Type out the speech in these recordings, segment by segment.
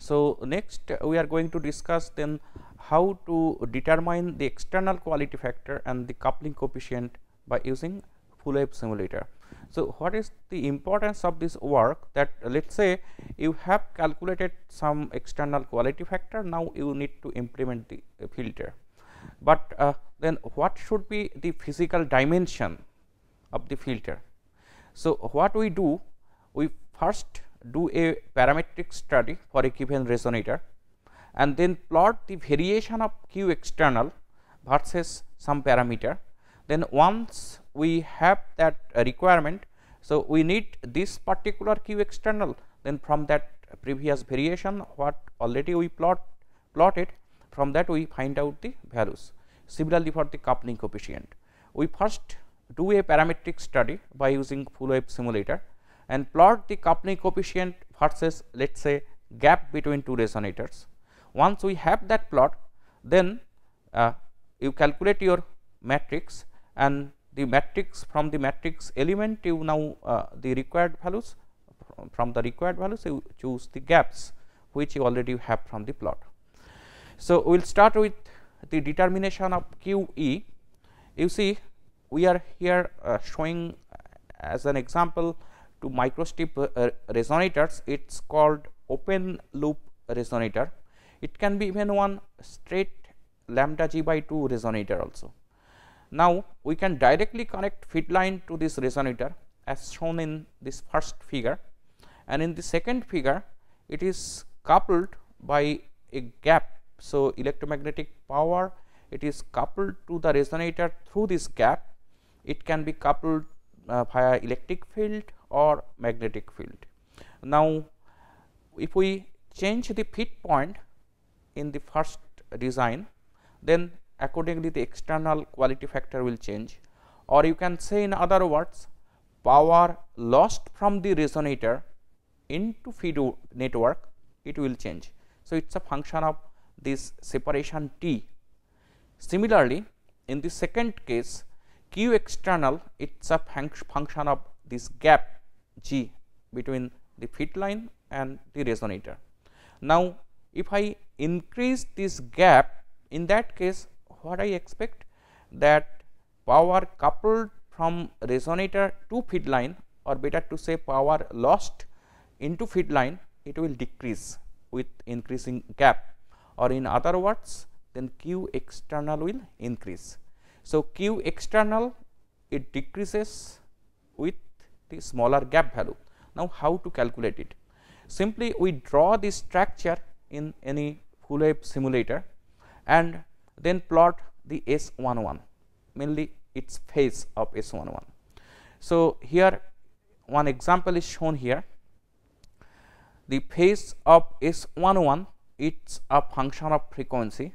So, next we are going to discuss then how to determine the external quality factor and the coupling coefficient by using full wave simulator. So, what is the importance of this work? That let us say you have calculated some external quality factor, now you need to implement the filter, but then what should be the physical dimension of the filter? So, what we do, we first do a parametric study for a given resonator and then plot the variation of Q external versus some parameter. Then once we have that requirement, so we need this particular Q external, then from that previous variation what already we plotted, from that we find out the values. Similarly, for the coupling coefficient, we first do a parametric study by using full wave simulator and plot the coupling coefficient versus let us say gap between two resonators. Once we have that plot, then you calculate your matrix, and the matrix, from the matrix element you now the required values, from the required values you choose the gaps which you already have from the plot. So, we will start with the determination of QE. You see, we are here showing as an example to microstrip resonators. It is called open loop resonator. It can be even one straight lambda g by 2 resonator also. Now, we can directly connect feed line to this resonator as shown in this first figure, and in the second figure it is coupled by a gap. So, electromagnetic power, it is coupled to the resonator through this gap. It can be coupled via electric field or magnetic field. Now, if we change the feed point in the first design, then accordingly the external quality factor will change, or you can say in other words, power lost from the resonator into feed network, it will change. So, it is a function of this separation T. Similarly, in the second case, Q external, it is a function of this gap G between the feed line and the resonator. Now, if I increase this gap, in that case what I expect, that power coupled from resonator to feed line, or better to say power lost into feed line, it will decrease with increasing gap, or in other words, then Q external will increase. So, Q external, it decreases with the smaller gap value. Now, how to calculate it? Simply we draw this structure in any full wave simulator and then plot the S11, mainly its phase of S11. So, here one example is shown here. The phase of S11, it is a function of frequency.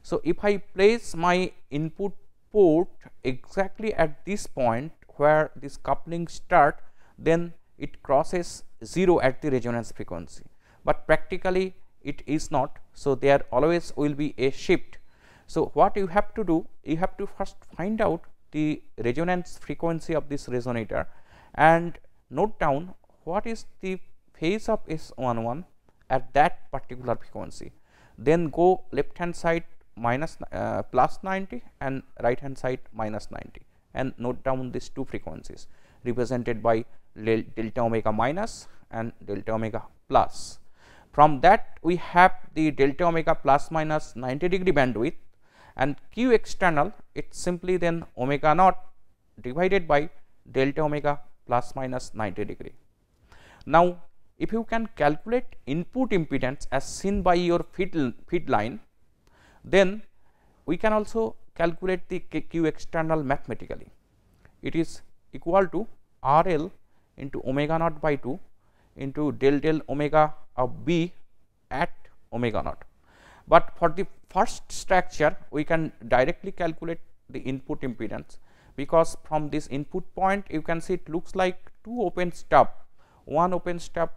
So, if I place my input port exactly at this point where this coupling start, then it crosses 0 at the resonance frequency, but practically it is not. So, there always will be a shift. So, what you have to do, you have to first find out the resonance frequency of this resonator and note down what is the phase of S11 at that particular frequency, then go left hand side minus plus 90 and right hand side minus 90, and note down these two frequencies represented by delta omega minus and delta omega plus. From that we have the delta omega plus minus 90 degree bandwidth, and Q external, it simply then omega naught divided by delta omega plus minus 90 degree. Now, if you can calculate input impedance as seen by your feed line, then we can also calculate the Q external mathematically. It is equal to RL into omega naught by 2 into del omega of B at omega naught. But for the first structure, we can directly calculate the input impedance, because from this input point you can see it looks like two open stub, one open stub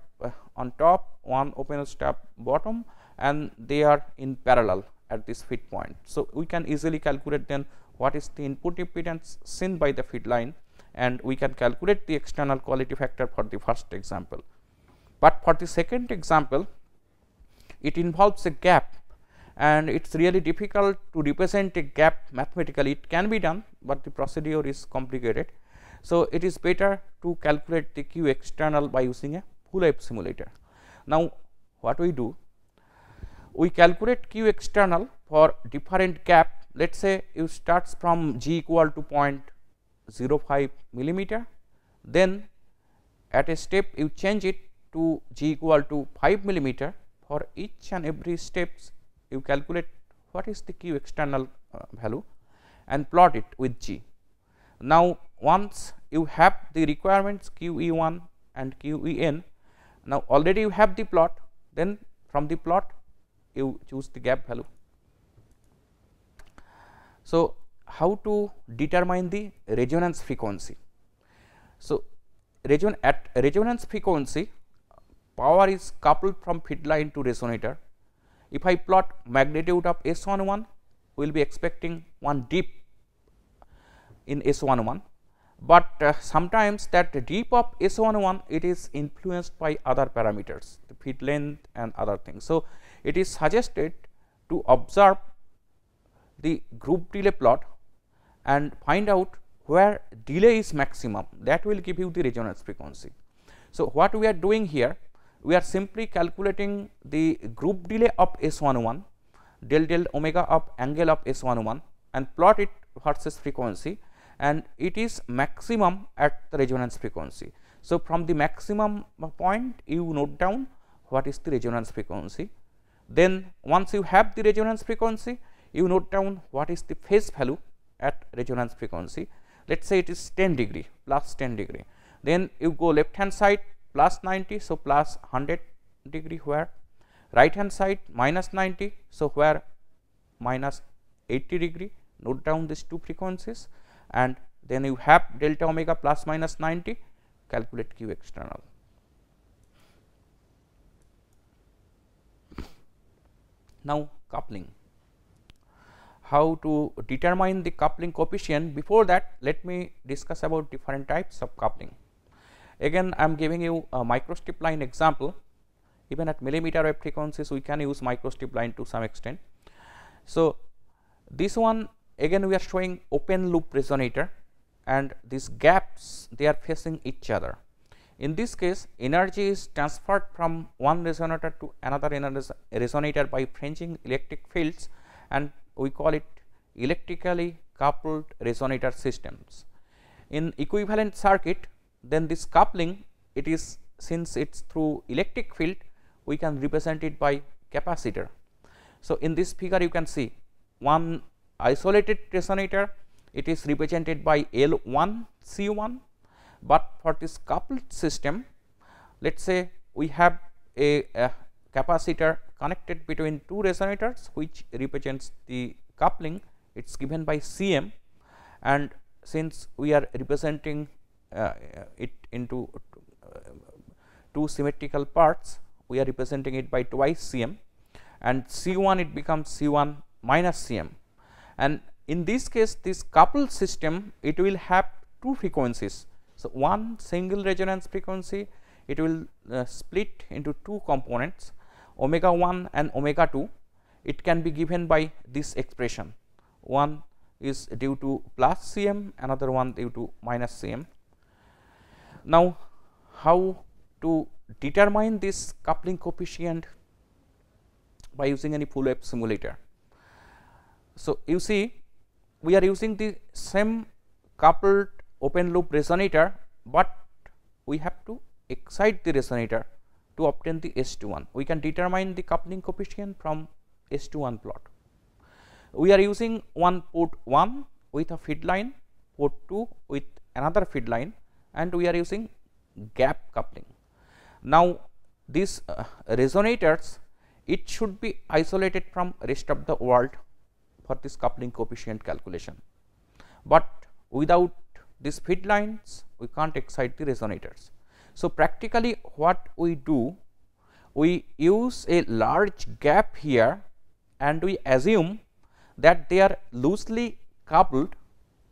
on top, one open stub bottom, and they are in parallel at this feed point. So, we can easily calculate then what is the input impedance seen by the feed line, and we can calculate the external quality factor for the first example. But for the second example, it involves a gap, and it is really difficult to represent a gap mathematically. It can be done, but the procedure is complicated. So, it is better to calculate the Q external by using a full wave simulator. Now, what we do? We calculate Q external for different gap. Let us say you starts from G equal to 0.05 millimeter, then at a step you change it to G equal to 5 millimeter. For each and every steps you calculate what is the Q external value and plot it with G. Now, once you have the requirements QE1 and QEN, now already you have the plot, then from the plot you choose the gap value. So, how to determine the resonance frequency? So, at resonance frequency, power is coupled from feed line to resonator. If I plot magnitude of S11, we will be expecting one dip in S11, but sometimes that dip of S11 it is influenced by other parameters, the feed length and other things. So, it is suggested to observe the group delay plot and find out where delay is maximum, that will give you the resonance frequency. So, what we are doing here, we are simply calculating the group delay of S11 del omega of angle of S11 and plot it versus frequency, and it is maximum at the resonance frequency. So, from the maximum point you note down what is the resonance frequency. Then once you have the resonance frequency, you note down what is the phase value at resonance frequency. Let us say it is 10 degree, plus 10 degree. Then you go left hand side plus 90, so plus 100 degree, where right hand side minus 90, so where minus 80 degree. Note down these two frequencies, and then you have delta omega plus minus 90, calculate Q external. Now, coupling. How to determine the coupling coefficient? Before that, let me discuss about different types of coupling. Again, I am giving you a microstrip line example. Even at millimeter wave frequencies, we can use microstrip line to some extent. So, this one again we are showing open loop resonator, and these gaps they are facing each other. In this case, energy is transferred from one resonator to another resonator by fringing electric fields, and we call it electrically coupled resonator systems. In equivalent circuit, then this coupling, it is, since it is through electric field, we can represent it by capacitor. So, in this figure you can see one isolated resonator, it is represented by L1 C1, but for this coupled system, let us say we have a capacitor connected between two resonators which represents the coupling, it is given by Cm, and since we are representing it into two symmetrical parts, we are representing it by twice Cm, and C1 it becomes C1 minus Cm, and in this case this coupled system it will have two frequencies. So, one single resonance frequency, it will split into two components, omega 1 and omega 2. It can be given by this expression, one is due to plus Cm, another one due to minus Cm. Now, how to determine this coupling coefficient? By using any full wave simulator. So, you see we are using the same coupled open loop resonator, but we have to excite the resonator to obtain the S21. We can determine the coupling coefficient from S21 plot. We are using one port 1 with a feed line, port 2 with another feed line, and we are using gap coupling. Now, these resonators, it should be isolated from rest of the world for this coupling coefficient calculation, but without these feed lines we can't excite the resonators. So, practically what we do, we use a large gap here and we assume that they are loosely coupled,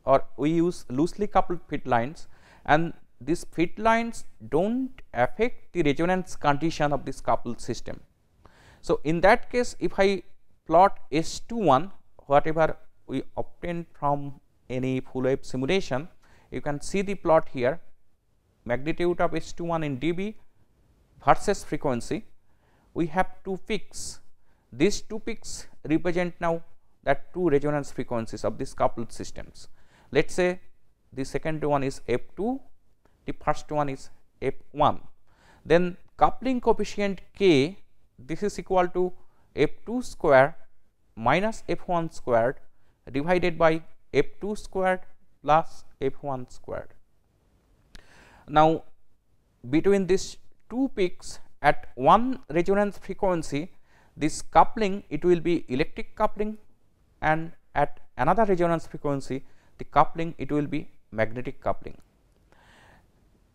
or we use loosely coupled feed lines, and these feed lines do not affect the resonance condition of this coupled system. So, in that case, if I plot S21, whatever we obtained from any full wave simulation, you can see the plot here, magnitude of S21 in dB versus frequency. We have two peaks. These two peaks represent now that two resonance frequencies of these coupled systems. Let us say the second one is F2, the first one is F1. Then coupling coefficient K, this is equal to F2 square minus F1 squared divided by F2 squared plus F1 squared. Now, between these two peaks at one resonance frequency, this coupling, it will be electric coupling, and at another resonance frequency, the coupling, it will be magnetic coupling.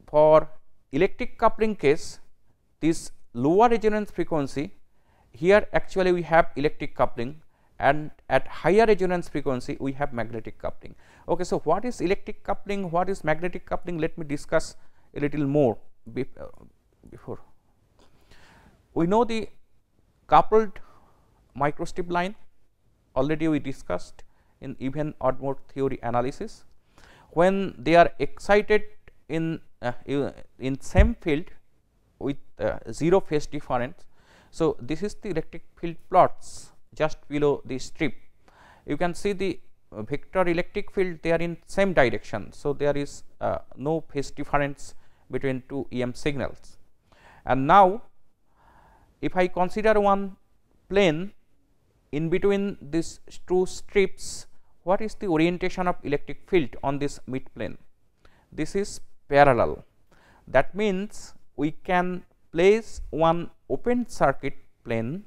For electric coupling case, this lower resonance frequency, here actually we have electric coupling, and at higher resonance frequency we have magnetic coupling. Okay, so what is electric coupling, what is magnetic coupling? Let me discuss a little more before. We know the coupled microstrip line, already we discussed in even odd mode theory analysis. When they are excited in same field with zero phase difference. So, this is the electric field plots just below the strip. You can see the vector electric field, they are in same direction. So, there is no phase difference between two EM signals. And now, if I consider one plane in between these two strips, what is the orientation of electric field on this mid plane? This is parallel. That means, we can place one open circuit plane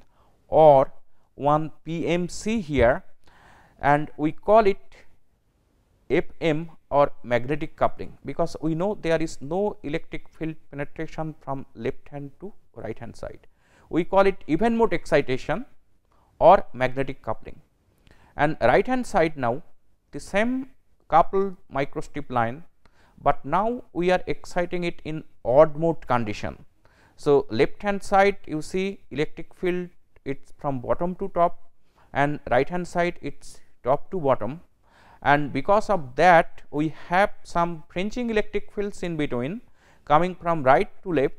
or one PMC here, and we call it FM or magnetic coupling, because we know there is no electric field penetration from left hand to right hand side. We call it even mode excitation or magnetic coupling. And right hand side now, the same coupled microstrip line, but now we are exciting it in odd mode condition. So, left hand side you see electric field, it is from bottom to top, and right hand side it is top to bottom, and because of that we have some fringing electric fields in between coming from right to left.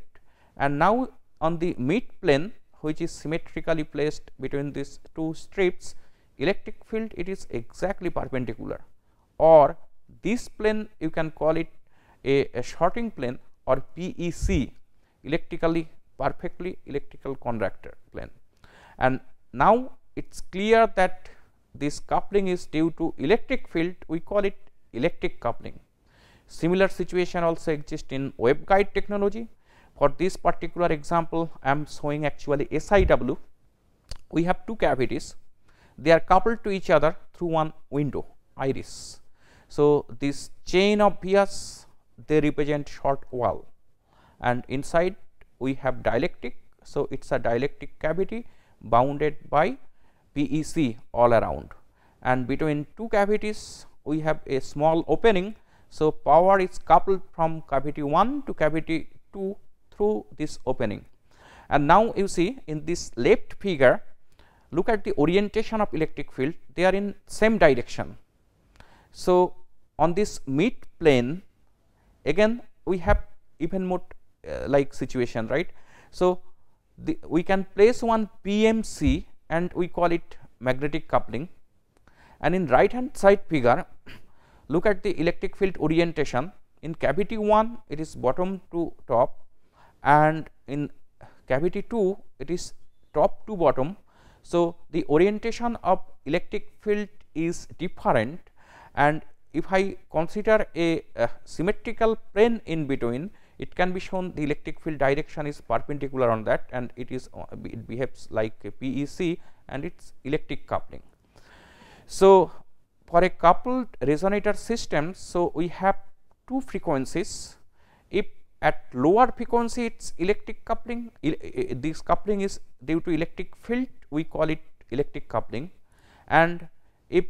And now, on the mid plane, which is symmetrically placed between these two strips, electric field, it is exactly perpendicular, or this plane you can call it a shorting plane or PEC, electrically perfectly electrical conductor plane. And now, it is clear that this coupling is due to electric field, we call it electric coupling. Similar situation also exists in waveguide technology. For this particular example, I am showing actually SIW. We have two cavities, they are coupled to each other through one window, iris. So, this chain of vias, they represent short wall, and inside we have dielectric. So, it is a dielectric cavity bounded by PEC all around, and between two cavities we have a small opening. So, power is coupled from cavity 1 to cavity 2 through this opening. And now, you see in this left figure, look at the orientation of electric field, they are in same direction. So, on this mid plane again we have even mode like situation, right. So, we can place one PMC and we call it magnetic coupling, and in right hand side figure look at the electric field orientation. In cavity 1 it is bottom to top, and in cavity 2 it is top to bottom. So, the orientation of electric field is different, and if I consider a symmetrical plane in between, it can be shown the electric field direction is perpendicular on that, and it behaves like a PEC, and it is electric coupling. So, for a coupled resonator system, so we have two frequencies. If at lower frequency it is electric coupling, this coupling is due to electric field, we call it electric coupling, and if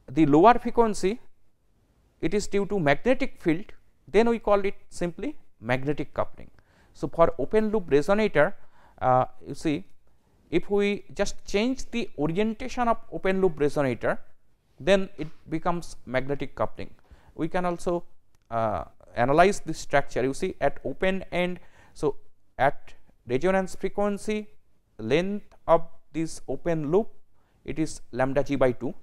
the lower frequency it is due to magnetic field, then we call it simply magnetic coupling. So, for open loop resonator, you see, if we just change the orientation of open loop resonator, then it becomes magnetic coupling. We can also analyze this structure. You see, at open end, so at resonance frequency, length of this open loop, it is lambda g by 2.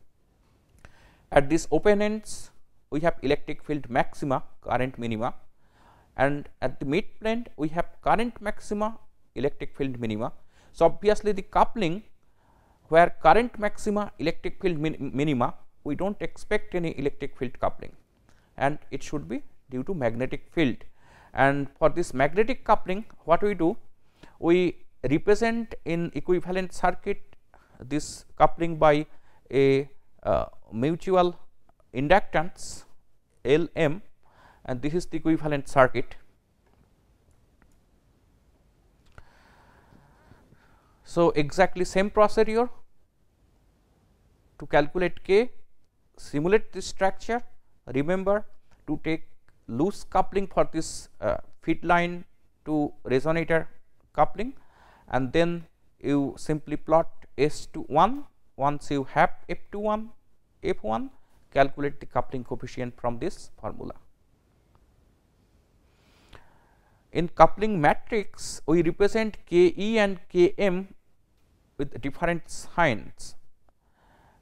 At this open ends, we have electric field maxima, current minima, and at the mid plane we have current maxima, electric field minima. So obviously the coupling where current maxima, electric field minima, we don't expect any electric field coupling, and it should be due to magnetic field. And for this magnetic coupling, what we do, we represent in equivalent circuit this coupling by a mutual inductance Lm, and this is the equivalent circuit. So exactly same procedure to calculate K, simulate this structure. Remember to take loose coupling for this feed line to resonator coupling, and then you simply plot S21. Once you have F21, F1, calculate the coupling coefficient from this formula. In coupling matrix, we represent Ke and Km with different signs.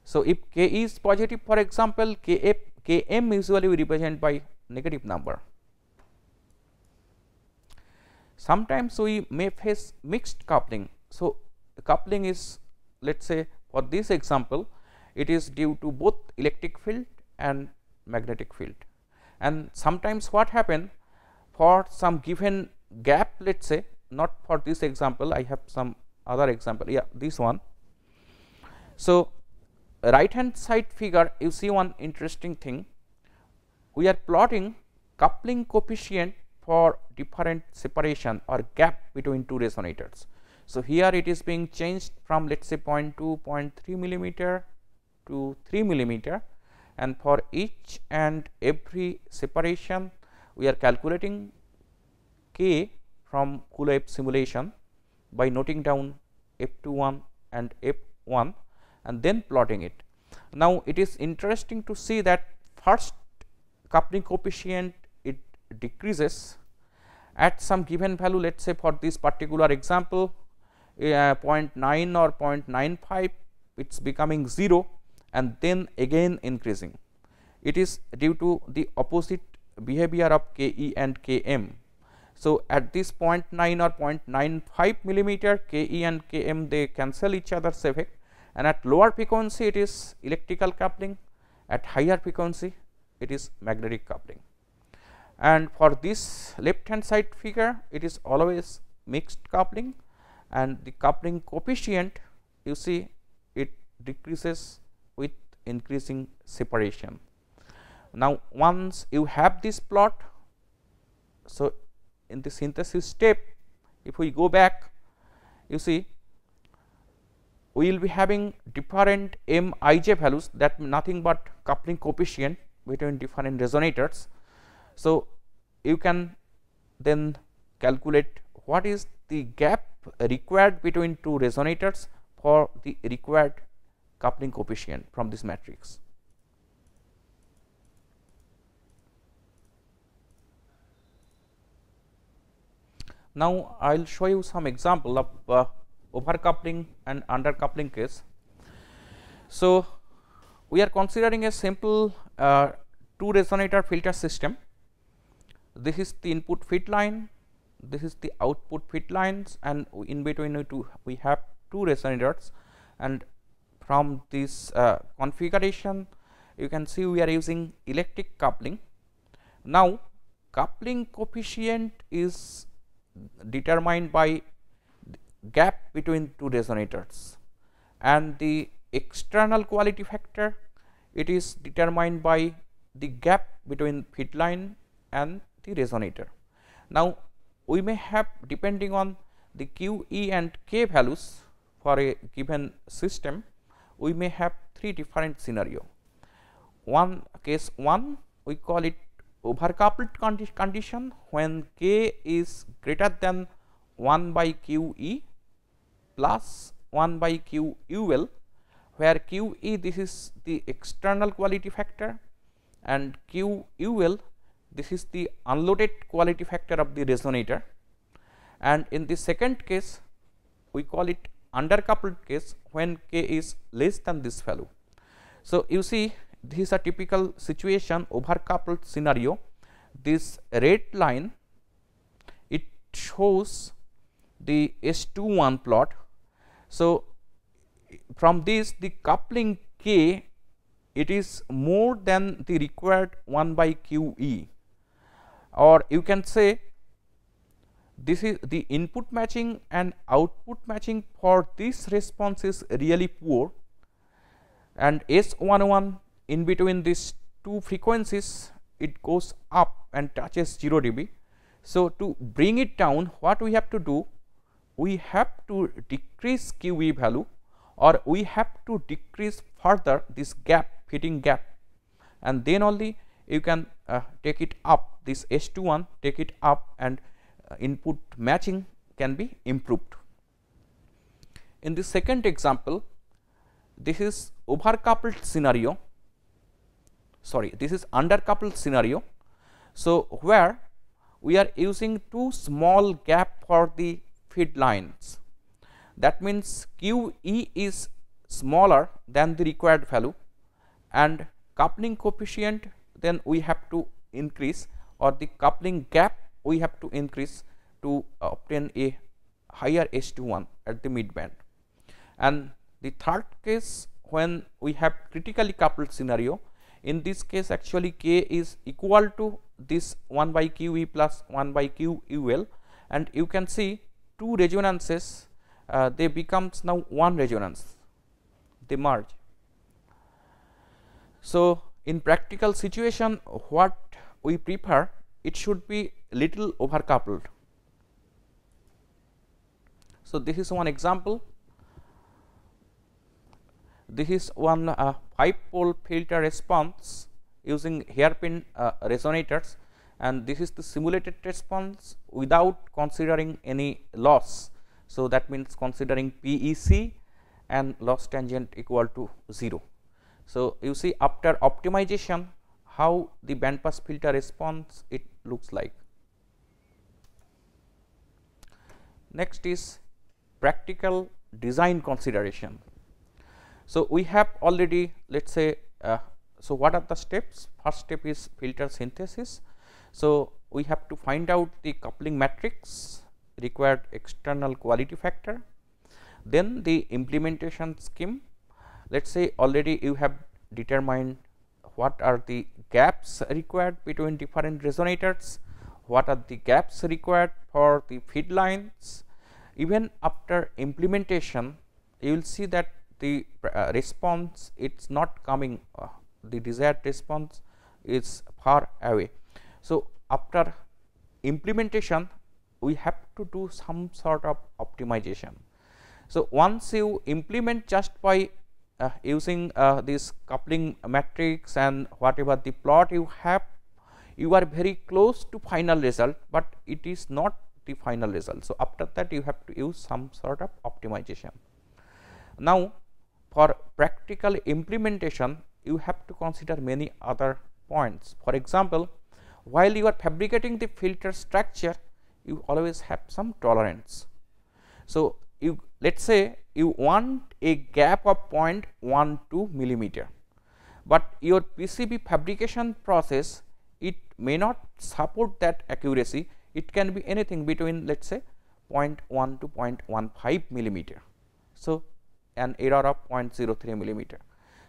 So if Ke is positive, for example, Km usually we represent by negative number. Sometimes we may face mixed coupling. So the coupling is, let us say for this example, it is due to both electric field and magnetic field. And sometimes what happen, for some given gap, let us say, not for this example, I have some other example, yeah, this one. So right hand side figure, you see one interesting thing. We are plotting coupling coefficient for different separation or gap between two resonators. So here it is being changed from, let us say, 0.2, 0.3 millimeter to 3 millimeter, and for each and every separation we are calculating K from Coulomb simulation by noting down F21 and F1 and then plotting it. Now it is interesting to see that first coupling coefficient, it decreases at some given value. Let us say for this particular example, 0.9 or 0.95, it is becoming 0 and then again increasing. It is due to the opposite behavior of Ke and Km. So at this 0.9 or 0.95 millimeter, Ke and Km, they cancel each other's effect, and at lower frequency it is electrical coupling, at higher frequency it is magnetic coupling. And for this left hand side figure, it is always mixed coupling, and the coupling coefficient, you see, it decreases with increasing separation. Now once you have this plot, so in the synthesis step, if we go back, you see, we will be having different Mij values, that nothing but coupling coefficient between different resonators. So you can then calculate what is the gap required between two resonators for the required coupling coefficient from this matrix. Now I will show you some example of overcoupling and undercoupling case. So we are considering a simple two resonator filter system. This is the input feed line, this is the output feed lines, and in between we have two resonators, and from this configuration you can see we are using electric coupling. Now coupling coefficient is determined by gap between two resonators, and the external quality factor, it is determined by the gap between feed line and the resonator. Now we may have, depending on the Q, E and K values for a given system, we may have three different scenario. One case 1, we call it overcoupled condition, when K is greater than 1 by Q E plus 1 by q ul, where QE this is the external quality factor and QUL this is the unloaded quality factor of the resonator, and in the second case we call it undercoupled case when k is less than this value. So, you see this is a typical situation, overcoupled scenario. This red line, it shows the S21 plot. So, from this the coupling k, it is more than the required 1 by QE, or you can say this is the input matching and output matching for this response is really poor, and S11 in between these two frequencies it goes up and touches 0 dB. So, to bring it down, what we have to do, we have to decrease QE value, or we have to decrease further this gap, fitting gap, and then only you can take it up, this S21 take it up, and input matching can be improved. In the second example, this is overcoupled scenario, sorry, this is undercoupled scenario. So, where we are using too small gap for the feed lines, that means QE is smaller than the required value, and coupling coefficient then we have to increase, or the coupling gap we have to increase to obtain a higher S21 at the midband. And the third case, when we have critically coupled scenario, in this case actually k is equal to this 1 by QE plus 1 by QUL, and you can see two resonances, they becomes now one resonance, they merge. So, in practical situation what we prefer, it should be little overcoupled. So, this is one example. This is one 5-pole filter response using hairpin resonators, and this is the simulated response without considering any loss. So, that means considering PEC and loss tangent equal to 0. So, you see after optimization how the bandpass filter response it looks like. Next is practical design consideration. So, we have already, let us say, so what are the steps? First step is filter synthesis. So, we have to find out the coupling matrix, required external quality factor, then the implementation scheme. Let us say already you have determined what are the gaps required between different resonators, what are the gaps required for the feed lines. Even after implementation, you will see that the response it's not coming, the desired response is far away. So, after implementation we have to do some sort of optimization. So, once you implement just by using this coupling matrix and whatever the plot you have, you are very close to final result, but it is not the final result. So, after that you have to use some sort of optimization. Now, for practical implementation you have to consider many other points. For example, while you are fabricating the filter structure, you always have some tolerance. So, you let us say you want a gap of 0.12 millimeter, but your PCB fabrication process it may not support that accuracy. It can be anything between let us say 0.1 to 0.15 millimeter. So, an error of 0.03 millimeter.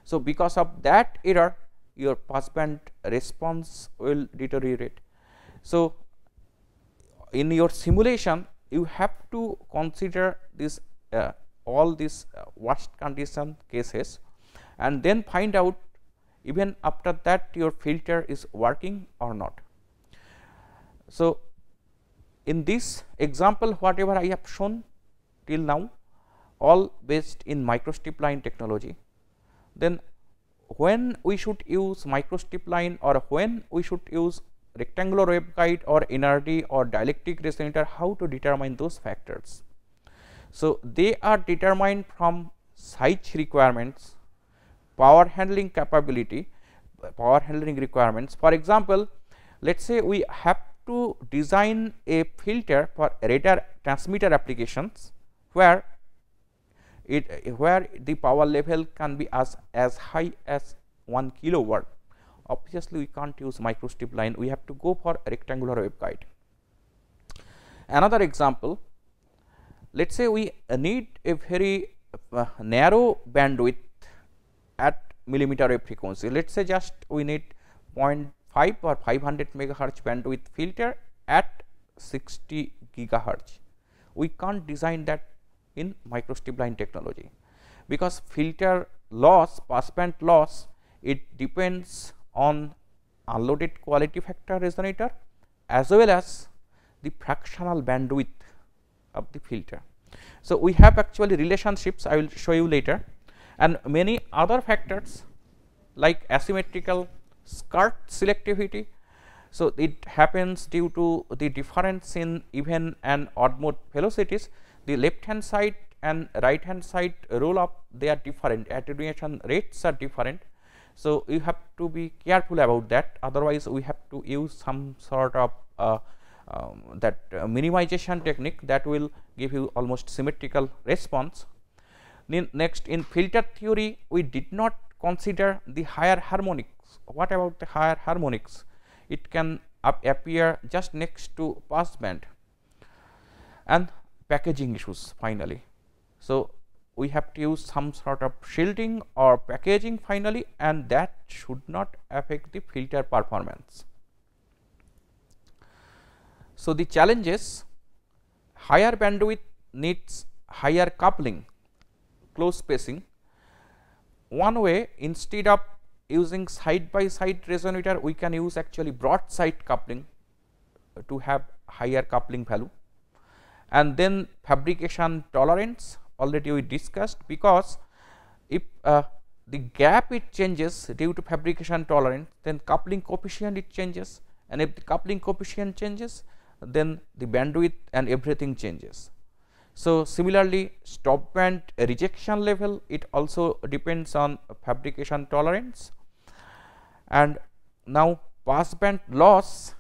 So, because of that error your passband response will deteriorate. So, in your simulation you have to consider this all these worst condition cases, and then find out even after that your filter is working or not. So, in this example whatever I have shown till now all based in microstrip line technology. Then when we should use microstrip line, or when we should use rectangular waveguide or NRD or dielectric resonator, how to determine those factors. So, they are determined from size requirements, power handling capability, power handling requirements. For example, let us say we have to design a filter for radar transmitter applications where the power level can be as high as 1 kilowatt. Obviously, we can't use microstrip line, we have to go for a rectangular waveguide. Another example, let us say we need a very narrow bandwidth at millimeter wave frequency. Let us say just we need 0.5 or 500 megahertz bandwidth filter at 60 gigahertz. We can't design that in microstrip line technology, because filter loss, passband loss, it depends on unloaded quality factor resonator as well as the fractional bandwidth of the filter. So, we have actually relationships, I will show you later, and many other factors like asymmetrical skirt selectivity. So, it happens due to the difference in even and odd mode velocities. The left hand side and right hand side roll up, they are different, attenuation rates are different. So, you have to be careful about that, otherwise we have to use some sort of minimization technique that will give you almost symmetrical response. Then next, in filter theory we did not consider the higher harmonics. What about the higher harmonics? It can appear just next to passband. And packaging issues finally. So, we have to use some sort of shielding or packaging finally, and that should not affect the filter performance. So, the challenges: higher bandwidth needs higher coupling, close spacing. One way, instead of using side by side resonator, we can use actually broadside coupling to have higher coupling value. And then fabrication tolerance, already we discussed, because if the gap it changes due to fabrication tolerance, then coupling coefficient it changes, and if the coupling coefficient changes, then the bandwidth and everything changes. So, similarly, stop band rejection level, it also depends on fabrication tolerance. And now passband loss,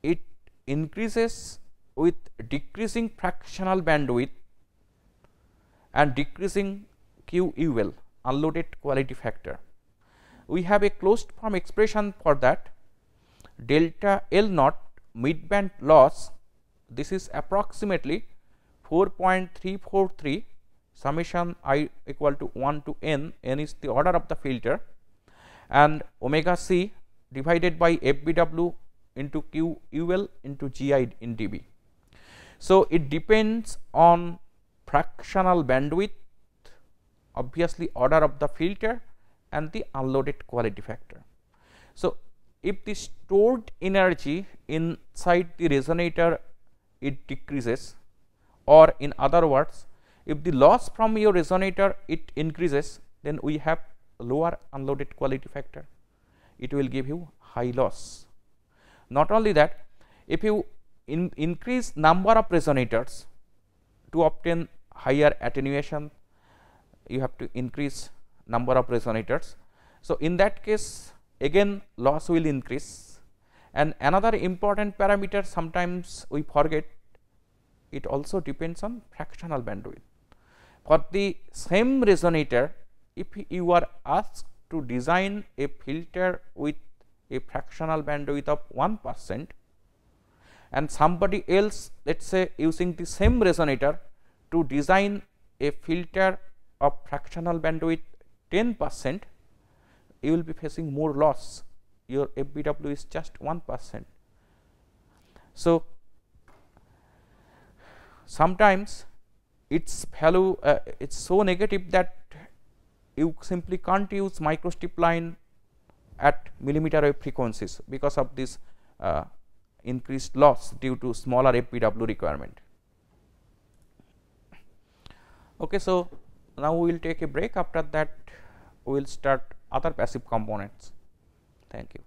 it increases with decreasing fractional bandwidth and decreasing QUL, unloaded quality factor. We have a closed form expression for that. Delta L naught midband loss, this is approximately 4.343 summation I equal to 1 to n, n is the order of the filter, and omega c divided by FBW into QUL into GI in dB. So, it depends on fractional bandwidth, obviously order of the filter, and the unloaded quality factor. So, if the stored energy inside the resonator it decreases, or in other words, if the loss from your resonator it increases, then we have lower unloaded quality factor, it will give you high loss. Not only that, if you increase number of resonators to obtain higher attenuation, you have to increase number of resonators. So, in that case again loss will increase. And another important parameter sometimes we forget, it also depends on fractional bandwidth. For the same resonator, if you are asked to design a filter with a fractional bandwidth of 1%, and somebody else, let us say using the same resonator to design a filter of fractional bandwidth 10%, you will be facing more loss, your FBW is just 1%. So, sometimes its value it's so negative that you simply can't use microstrip line at millimeter wave frequencies because of this increased loss due to smaller FBW requirement. Okay, so now we will take a break. After that we will start other passive components. Thank you.